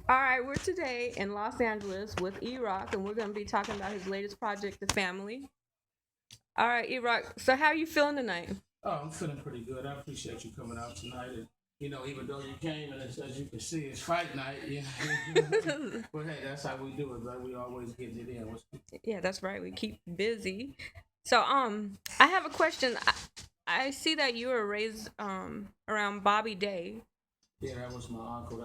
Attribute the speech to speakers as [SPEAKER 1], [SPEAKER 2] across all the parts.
[SPEAKER 1] All right, we're today in Los Angeles with Eroc, and we're going to be talking about his latest project, The Family. All right, Eroc. So, how are you feeling tonight?
[SPEAKER 2] Oh, I'm feeling pretty good. I appreciate you coming out tonight. And, even though you came and as you can see, it's fight night. Yeah. But hey, that's how we do it, right? We always getting it in.
[SPEAKER 1] Yeah, that's right. We keep busy. So, I have a question. I see that you were raised around Bobby Day.
[SPEAKER 2] Yeah, that was my uncle.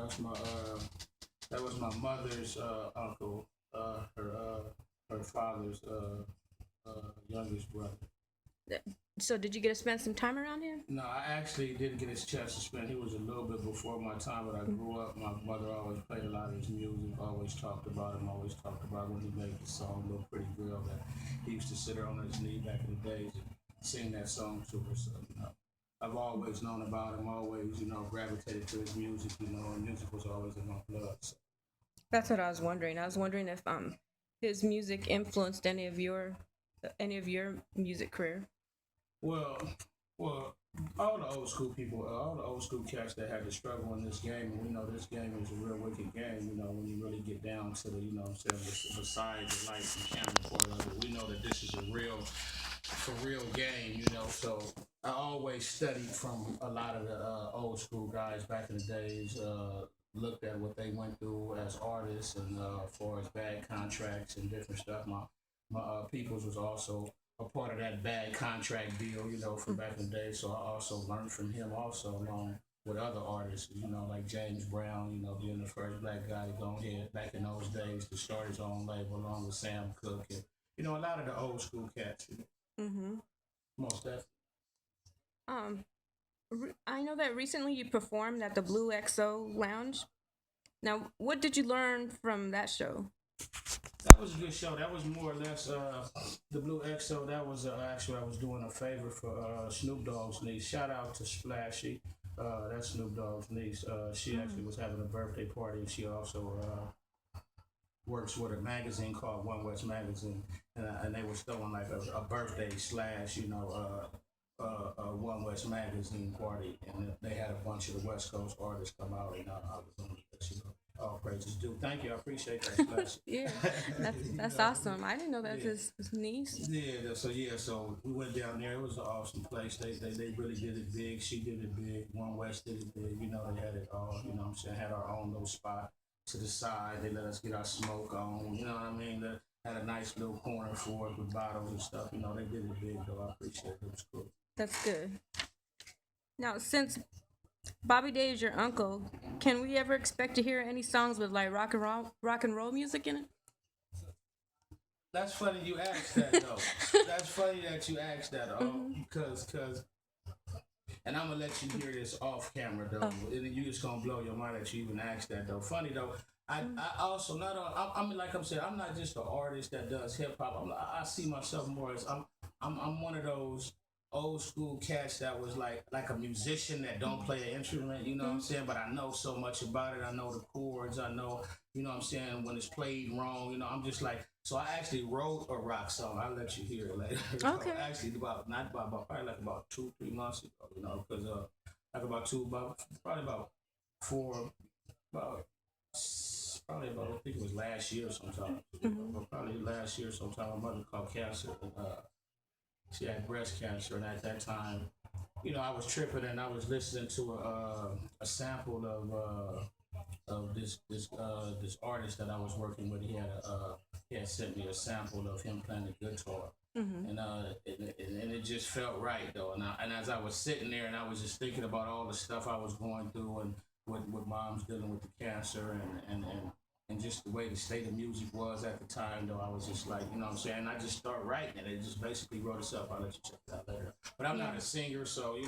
[SPEAKER 2] That was my mother's uncle. Her father's youngest brother.
[SPEAKER 1] So, did you get to spend some time around here?
[SPEAKER 2] No, I actually didn't get his chance to spend. He was a little bit before my time, but I grew up. My mother always played a lot of his music, always talked about him, always talked about when he made the song Little Pretty Girl that he used to sit her on his knee back in the days and sing that song to her. So, I've always known about him, always, gravitated to his music, and music was always in my blood. So.
[SPEAKER 1] That's what I was wondering. I was wondering if his music influenced any of your music career.
[SPEAKER 2] Well, well, all the old school people, all the old school cats that had to struggle in this game, and we know this game is a real wicked game. When you really get down to the, I'm saying, besides the lights and camera part of it, we know that this is a real, for real game. So I always studied from a lot of the old school guys back in the days. Looked at what they went through as artists and as far as bad contracts and different stuff. My peoples was also a part of that bad contract deal, from back in the day. So I also learned from him also along with other artists, like James Brown, being the first black guy to go ahead back in those days to start his own label along with Sam Cooke and, a lot of the old school cats,
[SPEAKER 1] Mm-hmm.
[SPEAKER 2] most definitely.
[SPEAKER 1] Um, I know that recently you performed at the Blue XO Lounge. Now, what did you learn from that show?
[SPEAKER 2] That was a good show. That was more or less the Blue XO. That was actually I was doing a favor for Snoop Dogg's niece. Shout out to Splashy. That's Snoop Dogg's niece. She actually was having a birthday party, and she also works with a magazine called One West Magazine, and they was throwing like a birthday slash, One West Magazine party, and they had a bunch of the West Coast artists come out, and I was on the all praises due. Thank you, I appreciate that. Splash.
[SPEAKER 1] Yeah, that's awesome. I didn't know that's his niece.
[SPEAKER 2] So we went down there. It was an awesome place. They really did it big. She did it big. One West did it big. They had it all. What I'm saying, had our own little spot to the side. They let us get our smoke on. You know what I mean? They had a nice little corner for it with bottles and stuff. They did it big though. I appreciate it. It was cool.
[SPEAKER 1] That's good. Now, since Bobby Day is your uncle, can we ever expect to hear any songs with like rock and roll music in it?
[SPEAKER 2] That's funny you asked that though. That's funny that you asked that. Because and I'm gonna let you hear this off camera though, and then you just gonna blow your mind that you even asked that though. Funny though. I also not I mean like I'm saying I'm not just an artist that does hip hop. I see myself more as I'm one of those old school cats that was like a musician that don't play an instrument, you know what I'm saying? But I know so much about it. I know the chords. I know, what I'm saying, when it's played wrong, I'm just like, so I actually wrote a rock song. I'll let you hear it later.
[SPEAKER 1] Okay.
[SPEAKER 2] Actually, not about probably like about 2-3 months ago, because like probably about four, about probably about I think it was last year sometime. But probably last year sometime. My mother caught cancer. And, she had breast cancer, and at that time, I was tripping, and I was listening to a sample of this artist that I was working with. He had sent me a sample of him playing the guitar, and it just felt right though. And as I was sitting there, and I was just thinking about all the stuff I was going through, and with mom's dealing with the cancer, and just the way the state of music was at the time, though, I was just like, what I'm saying? I just start writing, and it just basically wrote itself. I'll let you check that later. But I'm not a singer, so,